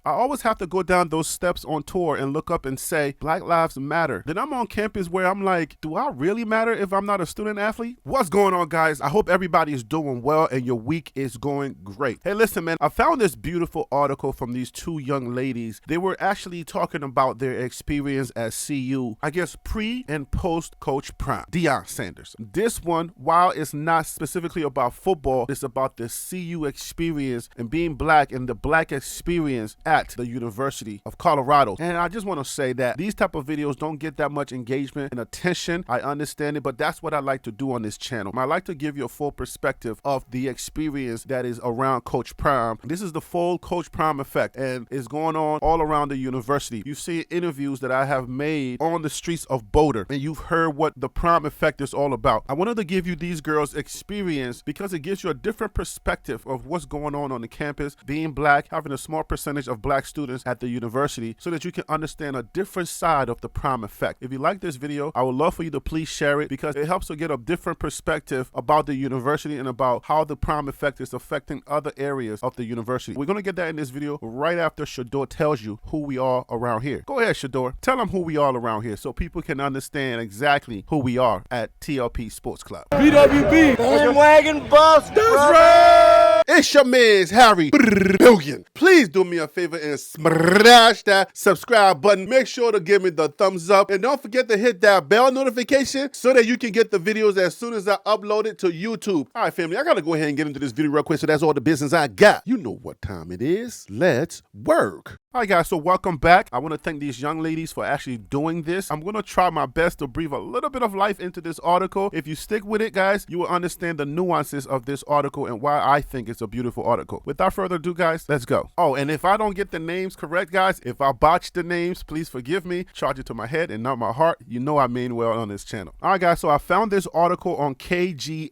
I always have to go down those steps on tour and look up and say, Black Lives Matter. Then I'm on campus where I'm like, do I really matter if I'm not a student athlete? What's going on, guys? I hope everybody is doing well and your week is going great. Hey, listen, man, I found this beautiful article from these two young ladies. They were actually talking about their experience at CU, I guess pre and post Coach Prime, Deion Sanders. This one, while it's not specifically about football, it's about the CU experience and being black and the black experience at the University of Colorado. And I just want to say that these type of videos don't get that much engagement and attention. I understand it, but that's what I like to do on this channel. I like to give you a full perspective of the experience that is around Coach Prime. This is the full Coach Prime effect, and it's going on all around the university. You see interviews that I have made on the streets of Boulder, and you've heard what the Prime effect is all about. I wanted to give you these girls' experience because it gives you a different perspective of what's going on the campus, being black, having a small percentage of black students at the university, so that you can understand a different side of the Prime effect. If you like this video, I would love for you to please share it because it helps to get a different perspective about the university and about how the Prime effect is affecting other areas of the university. We're going to get that in this video right after Shador tells you who we are around here. Go ahead, Shador. Tell them who we are around here so people can understand exactly who we are at TLP Sports Club. BWB. Bandwagon Buffs. That's right. It's your man's Harry Billion. Please do me a favor and smash that subscribe button. Make sure to give me the thumbs up. And don't forget to hit that bell notification so that you can get the videos as soon as I upload it to YouTube. All right, family, I got to go ahead and get into this video real quick. So that's all the business I got. You know what time it is. Let's work. All right, guys, so welcome back. I want to thank these young ladies for actually doing this. I'm going to try my best to breathe a little bit of life into this article. If you stick with it, guys, you will understand the nuances of this article and why I think it's a beautiful article. Without further ado, guys, let's go. Oh, and if I don't get the names correct, guys, if I botch the names, please forgive me. Charge it to my head and not my heart. You know I mean well on this channel. All right, guys, so I found this article on KGNU.org.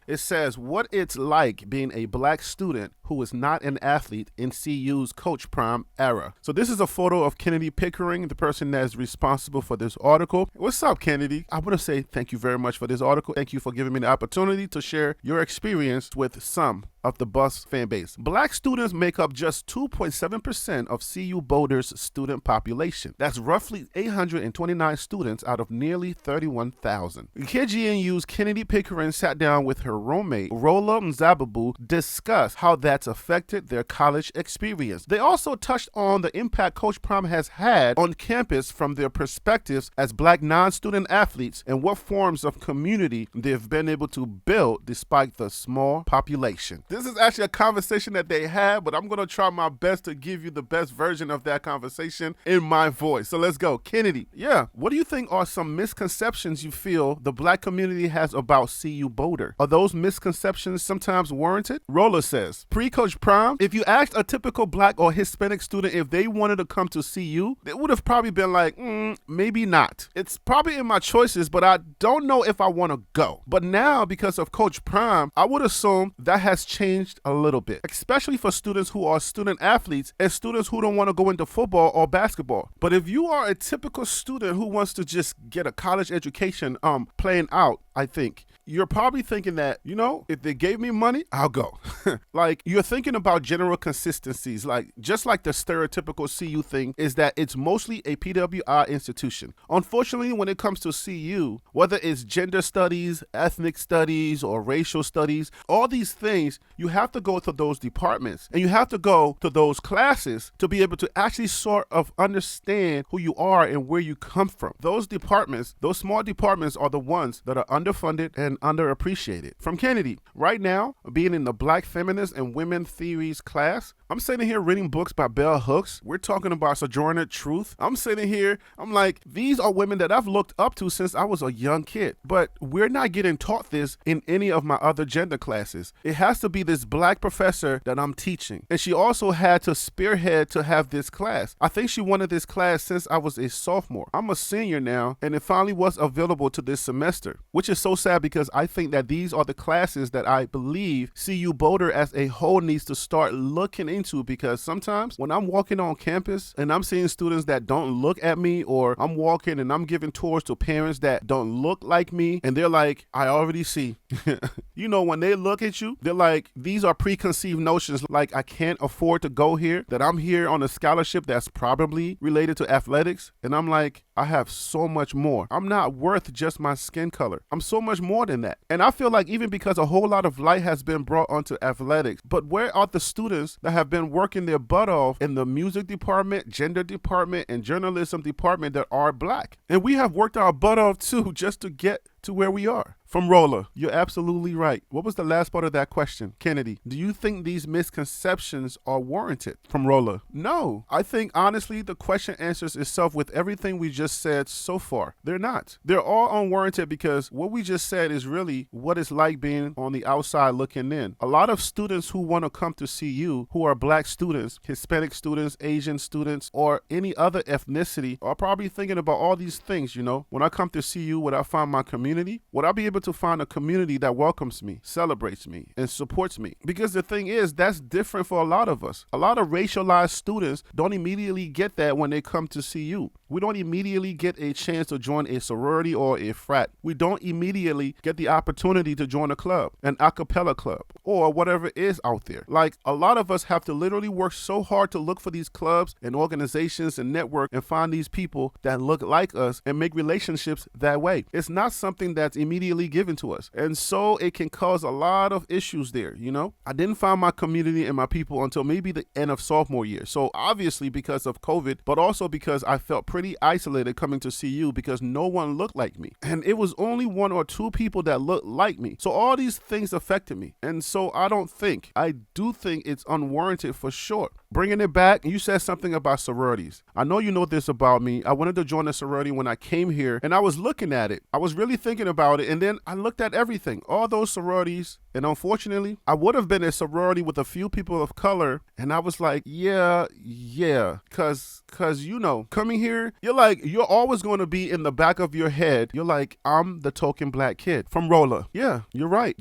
It says what it's like being a black student who is not an athlete in CU's Coach Prime era. So this is a photo of Kennedy Pickering, the person that is responsible for this article. What's up, Kennedy? I want to say thank you very much for this article. Thank you for giving me the opportunity to share your experience with some of the bus fan base. Black students make up just 2.7% of CU Boulder's student population. That's roughly 829 students out of nearly 31,000. KGNU's Kennedy Pickering sat down with her roommate, Rola Mzababu, discuss how that's affected their college experience. They also touched on the impact Coach Prime has had on campus from their perspectives as black non-student athletes and what forms of community they've been able to build despite the small population. This is actually a conversation that they had, but I'm going to try my best to give you the best version of that conversation in my voice. So let's go. Kennedy, what do you think are some misconceptions you feel the black community has about CU Boulder? Are those misconceptions sometimes warranted? Roller says, pre-Coach Prime, if you asked a typical black or Hispanic student if they wanted to come to CU, they would have probably been like, maybe not. It's probably in my choices, but I don't know if I want to go. But now, because of Coach Prime, I would assume that has changed a little bit, especially for students who are student athletes and students who don't want to go into football or basketball. But if you are a typical student who wants to just get a college education playing out, I think you're probably thinking that, if they gave me money, I'll go. Like, you're thinking about general consistencies, like just like the stereotypical CU thing is that it's mostly a PWI institution. Unfortunately, when it comes to CU, whether it's gender studies, ethnic studies, or racial studies, all these things, you have to go to those departments and you have to go to those classes to be able to actually sort of understand who you are and where you come from. Those departments, those small departments are the ones that are underfunded and underappreciated. From Kennedy, right now, being in the Black Feminist and Women Theories class, I'm sitting here reading books by Bell Hooks. We're talking about Sojourner Truth. I'm sitting here, I'm like, these are women that I've looked up to since I was a young kid. But we're not getting taught this in any of my other gender classes. It has to be this black professor that I'm teaching. And she also had to spearhead to have this class. I think she wanted this class since I was a sophomore. I'm a senior now, and it finally was available to this semester, which is is so sad because I think that these are the classes that I believe CU Boulder as a whole needs to start looking into, because sometimes when I'm walking on campus and I'm seeing students that don't look at me, or I'm walking and I'm giving tours to parents that don't look like me, and they're like, I already see. You know, when they look at you, they're like, these are preconceived notions, like I can't afford to go here, that I'm here on a scholarship that's probably related to athletics. And I'm like, I have so much more. I'm not worth just my skin color. I'm so much more than that. And I feel like even because a whole lot of light has been brought onto athletics, but where are the students that have been working their butt off in the music department, gender department, and journalism department that are black? And we have worked our butt off too just to get to where we are. From Roller, you're absolutely right. What was the last part of that question? Kennedy, do you think these misconceptions are warranted? From Roller, no. I think honestly the question answers itself with everything we just said so far. They're not. They're all unwarranted because what we just said is really what it's like being on the outside looking in. A lot of students who want to come to CU who are black students, Hispanic students, Asian students, or any other ethnicity are probably thinking about all these things, you know. When I come to CU, would I find my community? Would I be able to find a community that welcomes me, celebrates me, and supports me? Because the thing is, that's different for a lot of us. A lot of racialized students don't immediately get that when they come to CU. We don't immediately get a chance to join a sorority or a frat. We don't immediately get the opportunity to join a club, an a cappella club, or whatever is out there. Like, a lot of us have to literally work so hard to look for these clubs and organizations and network and find these people that look like us and make relationships that way. It's not something that's immediately given to us. And so it can cause a lot of issues there, you know? I didn't find my community and my people until maybe the end of sophomore year. So obviously because of COVID, but also because I felt pretty isolated coming to CU because no one looked like me. And it was only one or two people that looked like me. So all these things affected me. And so I do think it's unwarranted for sure. Bringing it back, you said something about sororities. I know you know this about me. I wanted to join a sorority when I came here, and I was looking at it. I was really thinking about it, and then I looked at everything, all those sororities, and unfortunately, I would have been a sorority with a few people of color, and I was like, yeah, cause you know, coming here, you're always going to be in the back of your head. You're like, I'm the token black kid. From Roller, yeah, you're right.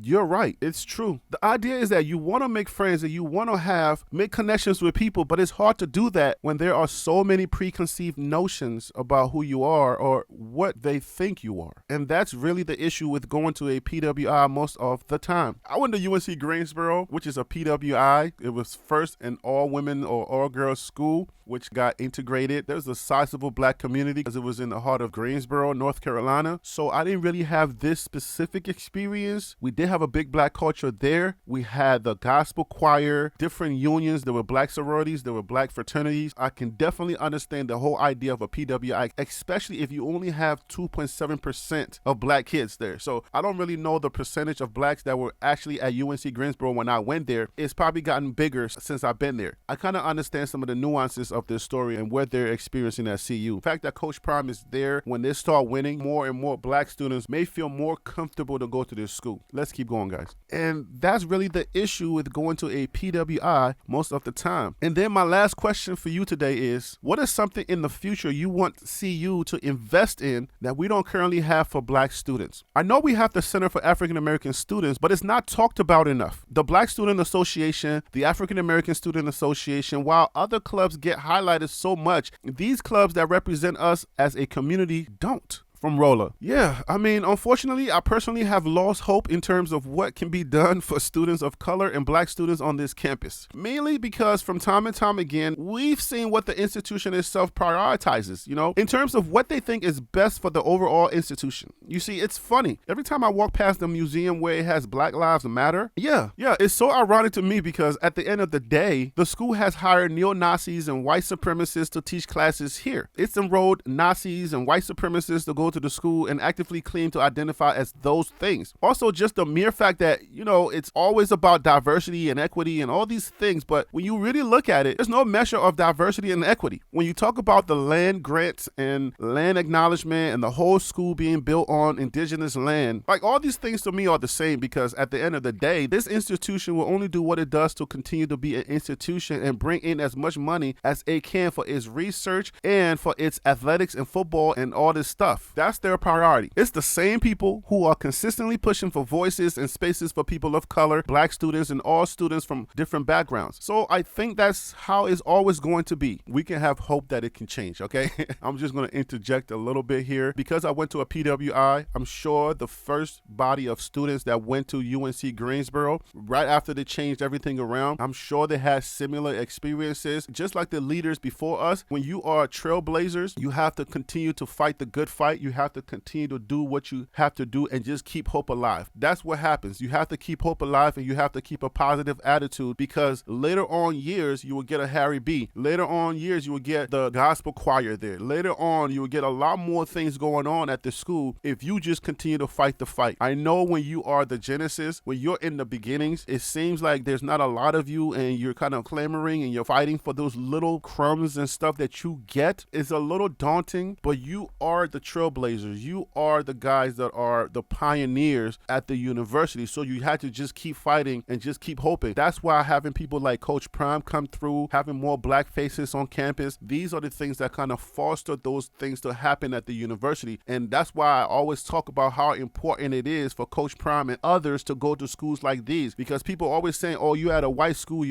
It's true. The idea is that you want to make friends and you want to make connections with people, but it's hard to do that when there are so many preconceived notions about who you are or what they think you are. And that's really the issue with going to a PWI most of the time. I went to UNC Greensboro, which is a PWI. It was first an all women or all girls school, which got integrated. There's a sizable black community because it was in the heart of Greensboro, North Carolina. So I didn't really have this specific experience. We did have a big black culture there. We had the gospel choir, different unions. There were black sororities, there were black fraternities. I can definitely understand the whole idea of a PWI, especially if you only have 2.7% of black kids there. So I don't really know the percentage of blacks that were actually at UNC Greensboro when I went there. It's probably gotten bigger since I've been there. I kind of understand some of the nuances of this story and what they're experiencing at CU. The fact that Coach Prime is there, when they start winning, more and more black students may feel more comfortable to go to this school. Let's keep going, guys. And that's really the issue with going to a PWI most of the time. And then my last question for you today is, what is something in the future you want CU to invest in that we don't currently have for black students? I know we have the Center for African American Students, but it's not talked about enough. The Black Student Association, the African American Student Association, while other clubs get highlighted so much, these clubs that represent us as a community don't. From Roller. Yeah, I mean, unfortunately, I personally have lost hope in terms of what can be done for students of color and black students on this campus. Mainly because from time and time again, we've seen what the institution itself prioritizes, you know, in terms of what they think is best for the overall institution. You see, it's funny. Every time I walk past the museum where it has Black Lives Matter, yeah, it's so ironic to me because at the end of the day, the school has hired neo-Nazis and white supremacists to teach classes here. It's enrolled Nazis and white supremacists to go to the school and actively claim to identify as those things. Also, just the mere fact that, you know, it's always about diversity and equity and all these things, but when you really look at it, there's no measure of diversity and equity. When you talk about the land grants and land acknowledgement and the whole school being built on indigenous land, like all these things to me are the same because at the end of the day, this institution will only do what it does to continue to be an institution and bring in as much money as it can for its research and for its athletics and football and all this stuff. That's their priority. It's the same people who are consistently pushing for voices and spaces for people of color, black students, and all students from different backgrounds. So I think that's how it's always going to be. We can have hope that it can change, okay? I'm just going to interject a little bit here. Because I went to a PWI, I'm sure the first body of students that went to UNC Greensboro, right after they changed everything around, I'm sure they had similar experiences. Just like the leaders before us, when you are trailblazers, you have to continue to fight the good fight. You have to continue to do what you have to do and just keep hope alive. That's what happens. You have to keep hope alive, and you have to keep a positive attitude, because later on years, you will get a Harry B. Later on years, you will get the gospel choir there. Later on, you will get a lot more things going on at the school if you just continue to fight the fight. I know when you are the genesis, when you're in the beginnings, it seems like there's not a lot of you and you're kind of clamoring and you're fighting for those little crumbs and stuff that you get. It's a little daunting, but you are the trailblazers. You are the guys that are the pioneers at the university. So you had to just keep fighting and just keep hoping. That's why having people like Coach Prime come through, having more black faces on campus, these are the things that kind of foster those things to happen at the university. And that's why I always talk about how important it is for Coach Prime and others to go to schools like these, because people always saying, oh, you had a white school,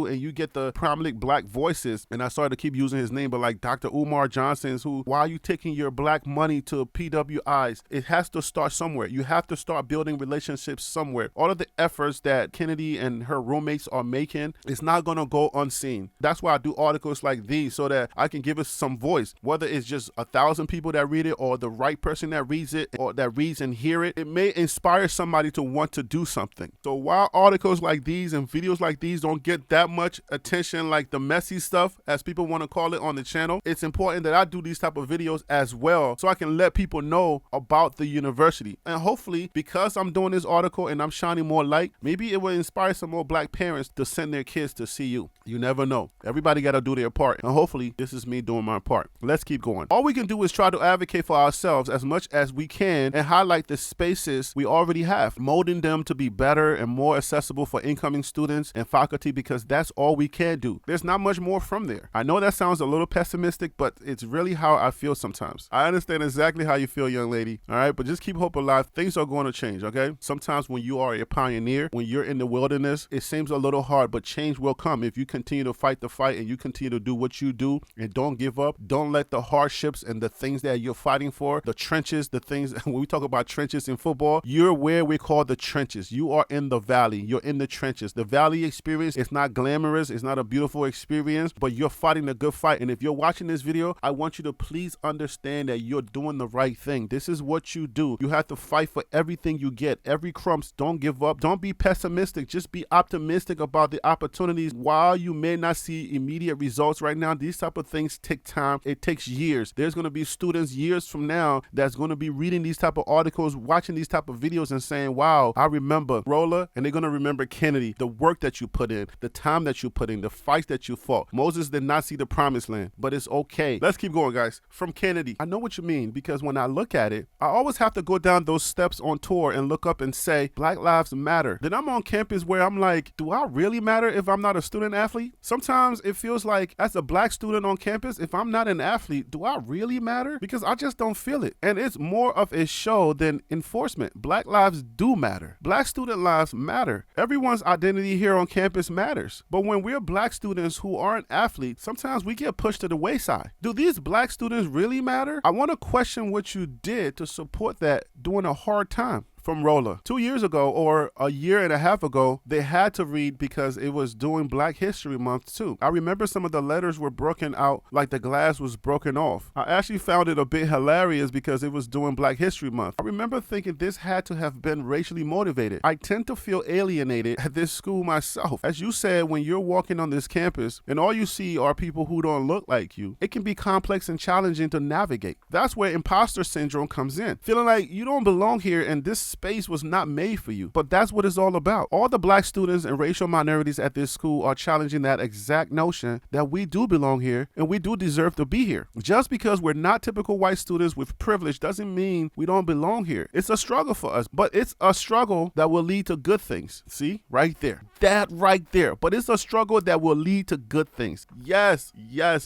and you get the prominent black voices. And I started to keep using his name, but like Dr. Umar Johnson's, who, why are you taking your black money to PWIs? It has to start somewhere. You have to start building relationships somewhere. All of the efforts that Kennedy and her roommates are making, it's not going to go unseen. That's why I do articles like these, so that I can give it some voice, whether it's just 1,000 people that read it or the right person that reads it or that reads and hear it. It may inspire somebody to want to do something. So while articles like these and videos like these don't get that much attention, like the messy stuff, as people want to call it on the channel, it's important that I do these type of videos as well, so I can let people know about the university. And hopefully, because I'm doing this article and I'm shining more light, maybe it will inspire some more black parents to send their kids to CU. You never know. Everybody got to do their part. And hopefully this is me doing my part. Let's keep going. All we can do is try to advocate for ourselves as much as we can and highlight the spaces we already have, molding them to be better and more accessible for incoming students and faculty, because that's all we can do. There's not much more from there. I know that sounds a little pessimistic, but it's really how I feel sometimes. I understand exactly how you feel, young lady. All right, but just keep hope alive. Things are going to change, okay? Sometimes when you are a pioneer, when you're in the wilderness, it seems a little hard, but change will come if you continue to fight the fight and you continue to do what you do and don't give up. Don't let the hardships and the things that you're fighting for, the trenches, the things, when we talk about trenches in football, you're where we call the trenches. You are in the valley. You're in the trenches. The valley experience is not glamorous. It's not a beautiful experience, but you're fighting a good fight. And if you're watching this video, I want you to please understand that you're doing the right thing. This is what you do. You have to fight for everything you get, every crumbs. Don't give up. Don't be pessimistic. Just be optimistic about the opportunities. While you may not see immediate results right now, these type of things take time. It takes years. There's going to be students years from now that's going to be reading these type of articles, watching these type of videos and saying, wow, I remember Rolla, and they're going to remember Kennedy, the work that you put in, the time that you put in, the fights that you fought. Moses did not see the promised land, but it's okay. Let's keep going, guys. From Kennedy, I know what you mean, because when I look at it, I always have to go down those steps on tour and look up and say, Black Lives Matter. Then I'm on campus where I'm like, do I really matter if I'm not a student athlete? Sometimes it feels like, as a black student on campus, if I'm not an athlete, do I really matter? Because I just don't feel it. And it's more of a show than enforcement. Black lives do matter. Black student lives matter. Everyone's identity here on campus matters. But when we're black students who aren't athletes, sometimes we get pushed to the wayside. Do these black students really matter? I want to question what you did to support that during a hard time. From Rolla. 2 years ago, or a year and a half ago, they had to read because it was during Black History Month too. I remember some of the letters were broken out like the glass was broken off. I actually found it a bit hilarious because it was during Black History Month. I remember thinking this had to have been racially motivated. I tend to feel alienated at this school myself. As you said, when you're walking on this campus and all you see are people who don't look like you, it can be complex and challenging to navigate. That's where imposter syndrome comes in. Feeling like you don't belong here, and this space was not made for you. But that's what it's all about. All the black students and racial minorities at this school are challenging that exact notion that we do belong here and we do deserve to be here. Just because we're not typical white students with privilege doesn't mean we don't belong here. It's a struggle for us, but it's a struggle that will lead to good things. See, right there, that right there. But it's a struggle that will lead to good things. Yes,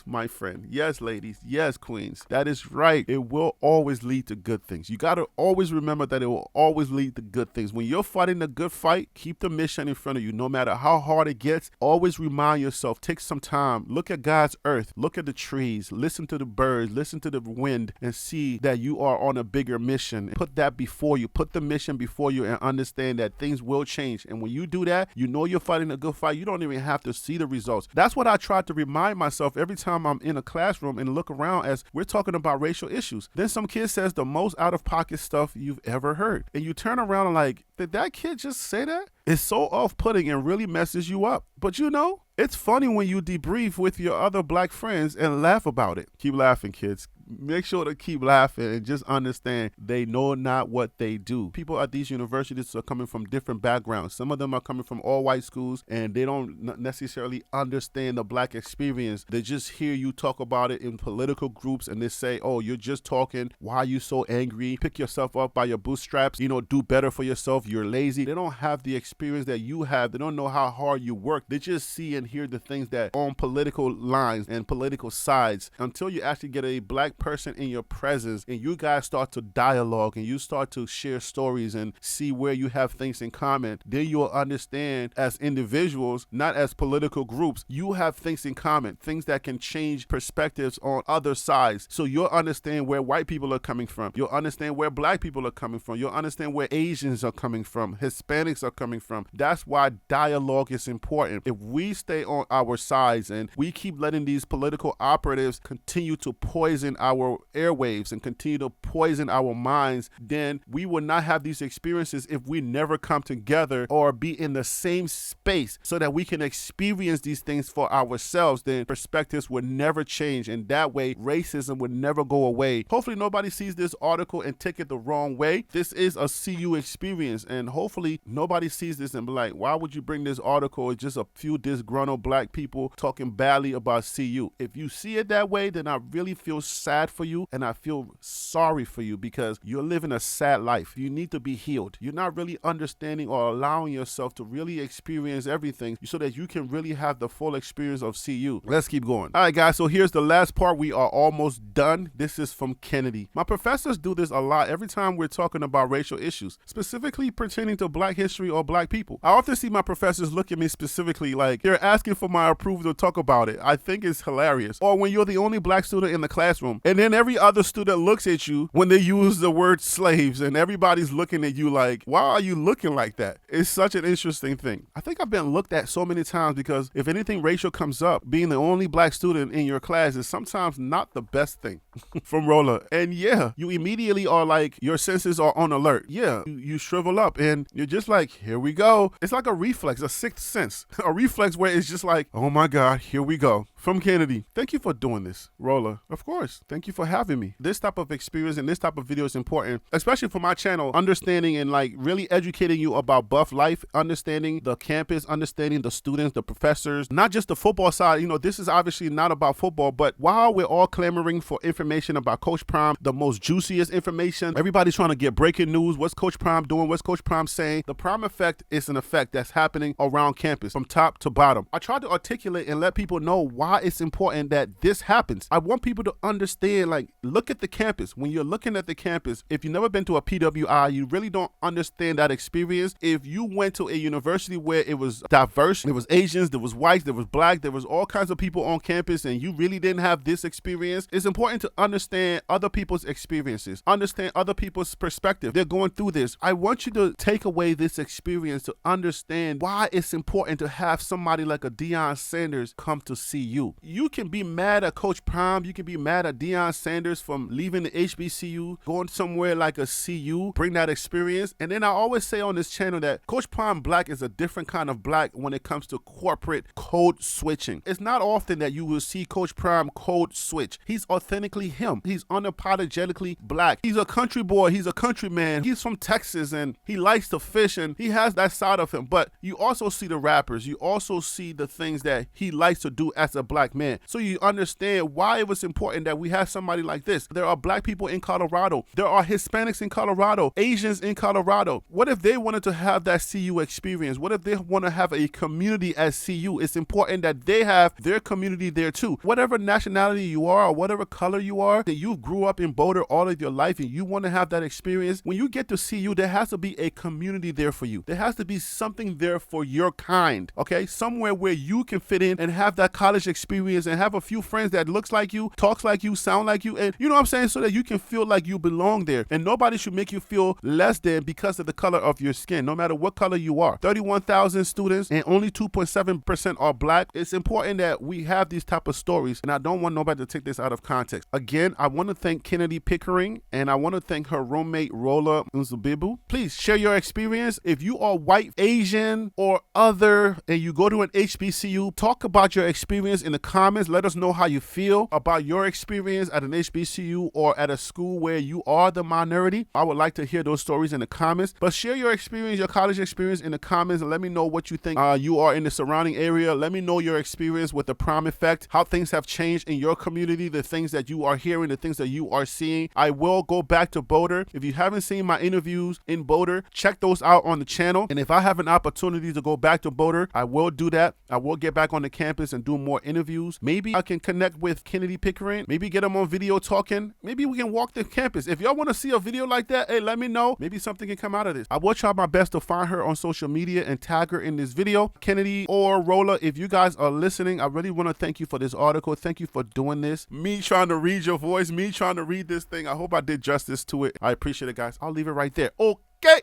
my friend. Yes, ladies. Yes, queens. That is right. It will always lead to good things. You got to always remember that it will always lead to good things. When you're fighting a good fight, keep the mission in front of you. No matter how hard it gets, always remind yourself, take some time, look at God's earth, look at the trees, listen to the birds, listen to the wind, and see that you are on a bigger mission. Put that before you. Put the mission before you and understand that things will change. And when you do that, you know you're fighting a good fight. You don't even have to see the results. That's what I try to remind myself every time I'm in a classroom and look around as we're talking about racial issues. Then some kid says the most out-of-pocket stuff you've ever heard. And you turn around and like, did that kid just say that? It's so off-putting and really messes you up. But you know, it's funny when you debrief with your other black friends and laugh about it. Keep laughing, kids. Make sure to keep laughing and just understand they know not what they do. People at these universities are coming from different backgrounds. Some of them are coming from all white schools and they don't necessarily understand the black experience. They just hear you talk about it in political groups and they say, oh, you're just talking. Why are you so angry? Pick yourself up by your bootstraps. Do better for yourself. You're lazy. They don't have the experience that you have. They don't know how hard you work. They just see and hear the things that on political lines and political sides. Until you actually get a black person in your presence and you guys start to dialogue and you start to share stories and see where you have things in common, then you'll understand as individuals, not as political groups, you have things in common, things that can change perspectives on other sides. So you'll understand where white people are coming from. You'll understand where black people are coming from. You'll understand where Asians are coming from, Hispanics are coming from. That's why dialogue is important. If we stay on our sides and we keep letting these political operatives continue to poison our airwaves and continue to poison our minds, then we will not have these experiences if we never come together or be in the same space so that we can experience these things for ourselves. Then perspectives would never change, and that way racism would never go away. Hopefully nobody sees this article and take it the wrong way. This is a CU experience, and hopefully nobody sees this and be like, why would you bring this article? It's just a few disgruntled black people talking badly about CU. If you see it that way, then I really feel sad for you and I feel sorry for you because you're living a sad life. You need to be healed. You're not really understanding or allowing yourself to really experience everything so that you can really have the full experience of CU. Let's keep going. All right, guys, so here's the last part. We are almost done. This is from Kennedy. My professors do this a lot every time we're talking about racial issues, specifically pertaining to black history or black people. I often see my professors look at me specifically like they're asking for my approval to talk about it. I think it's hilarious. Or when you're the only black student in the classroom and then every other student looks at you when they use the word slaves and everybody's looking at you like, why are you looking like that? It's such an interesting thing. I think I've been looked at so many times because if anything racial comes up, being the only black student in your class is sometimes not the best thing. From Roller. And yeah, you immediately are like, your senses are on alert. Yeah, you shrivel up and you're just like, here we go. It's like a reflex, a sixth sense, a reflex where it's just like, oh my God, here we go. From Kennedy, thank you for doing this. Roller, of course, thank you for having me. This type of experience and this type of video is important, especially for my channel, understanding and like really educating you about buff life, understanding the campus, understanding the students, the professors, not just the football side. This is obviously not about football, but while we're all clamoring for information about Coach Prime, the most juiciest information, everybody's trying to get breaking news. What's Coach Prime doing? What's Coach Prime saying? The Prime effect is an effect that's happening around campus from top to bottom. I try to articulate and let people know why it's important that this happens. I want people to understand, like, look at the campus. When you're looking at the campus, if you've never been to a PWI, you really don't understand that experience. If you went to a university where it was diverse, there was Asians, there was whites, there was black, there was all kinds of people on campus, and you really didn't have this experience, it's important to understand other people's experiences, understand other people's perspective. They're going through this. I want you to take away this experience to understand why it's important to have somebody like a Deion Sanders come to CU. CU. You can be mad at Coach Prime. You can be mad at Deion Sanders from leaving the HBCU, going somewhere like a CU, bring that experience. And then I always say on this channel that Coach Prime Black is a different kind of black when it comes to corporate code switching. It's not often that you will see Coach Prime code switch. He's authentically him. He's unapologetically black. He's a country boy. He's a countryman. He's from Texas and he likes to fish and he has that side of him. But you also see the rappers. You also see the things that he likes to do as a black man. So you understand why it was important that we have somebody like this. There are black people in Colorado. There are Hispanics in Colorado, Asians in Colorado. What if they wanted to have that CU experience? What if they want to have a community at CU? It's important that they have their community there too. Whatever nationality you are or whatever color you are, that you grew up in Boulder all of your life and you want to have that experience, when you get to CU, there has to be a community there for you. There has to be something there for your kind, okay? Somewhere where you can fit in and have that college experience and have a few friends that looks like you, talks like you, sound like you, and you know what I'm saying? So that you can feel like you belong there. And nobody should make you feel less than because of the color of your skin, no matter what color you are. 31,000 students and only 2.7% are black. It's important that we have these type of stories, and I don't want nobody to take this out of context. Again, I want to thank Kennedy Pickering, and I want to thank her roommate, Rola Nzubibu. Please share your experience. If you are white, Asian, or other, and you go to an HBCU, talk about your experience in the comments. Let us know how you feel about your experience at an HBCU or at a school where you are the minority. I would like to hear those stories in the comments. But share your experience, your college experience in the comments, and let me know what you think you are in the surrounding area. Let me know your experience with the Prime Effect, how things have changed in your community, the things that you are hearing, the things that you are seeing. I will go back to Boulder. If you haven't seen my interviews in Boulder, check those out on the channel. And if I have an opportunity to go back to Boulder, I will do that. I will get back on the campus and do more interviews. Maybe I can connect with Kennedy Pickering. Maybe get them on video talking. Maybe we can walk the campus. If y'all want to see a video like that, hey, let me know. Maybe something can come out of this. I will try my best to find her on social media and tag her in this video. Kennedy or Rola, if you guys are listening, I really want to thank you for this article. Thank you for doing this. Me trying to read your voice, me trying to read this thing. I hope I did justice to it. I appreciate it, guys. I'll leave it right there. Okay.